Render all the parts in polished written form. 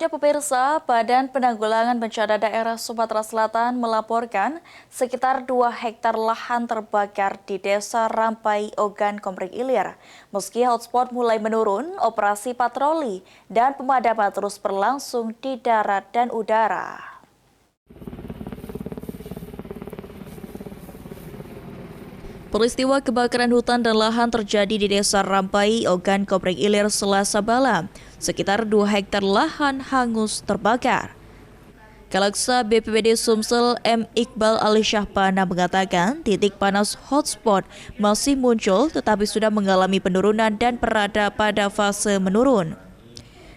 Ya pemirsa, Badan Penanggulangan Bencana Daerah Sumatera Selatan melaporkan sekitar 2 hektar lahan terbakar di Desa Rampai, Ogan, Komering Ilir. Meski hotspot mulai menurun, operasi patroli dan pemadaman terus berlangsung di darat dan udara. Peristiwa kebakaran hutan dan lahan terjadi di Desa Rampai, Ogan, Komering Ilir, Selasa malam. Sekitar 2 hektar lahan hangus terbakar. Kalaksa BPBD Sumsel M. Iqbal Ali Syahpana mengatakan titik panas hotspot masih muncul tetapi sudah mengalami penurunan dan berada pada fase menurun.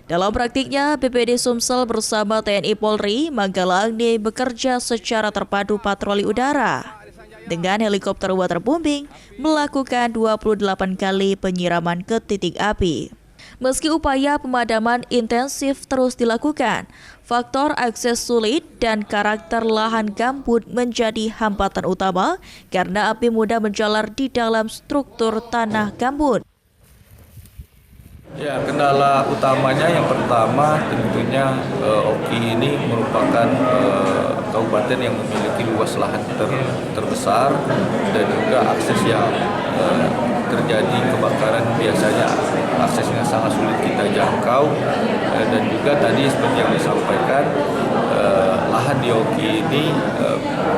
Dalam praktiknya, BPBD Sumsel bersama TNI Polri, Manggala Agni bekerja secara terpadu patroli udara. Dengan helikopter waterbombing melakukan 28 kali penyiraman ke titik api. Meski upaya pemadaman intensif terus dilakukan, faktor akses sulit dan karakter lahan gambut menjadi hambatan utama karena api mudah menjalar di dalam struktur tanah gambut. Ya, kendala utamanya yang pertama tentunya Oki ini merupakan kabupaten yang memiliki luas lahan terbesar dan juga akses yang terjadi kebakaran biasanya aksesnya sangat sulit kita jangkau dan juga tadi seperti yang disampaikan lahan di Oki ini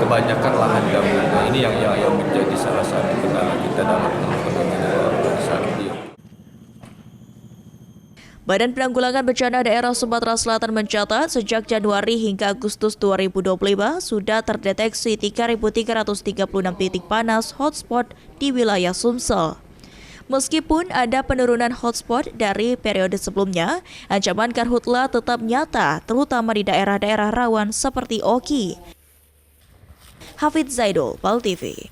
kebanyakan lahan gambut. Nah, ini yang menjadi salah satu kendala kita dalam melakukan organisasi di Oki. Badan Penanggulangan Bencana Daerah Sumatera Selatan mencatat sejak Januari hingga Agustus 2025 sudah terdeteksi 3.336 titik panas hotspot di wilayah Sumsel. Meskipun ada penurunan hotspot dari periode sebelumnya, ancaman karhutla tetap nyata, terutama di daerah-daerah rawan seperti Oki. Hafidz Zaidul, PAL TV.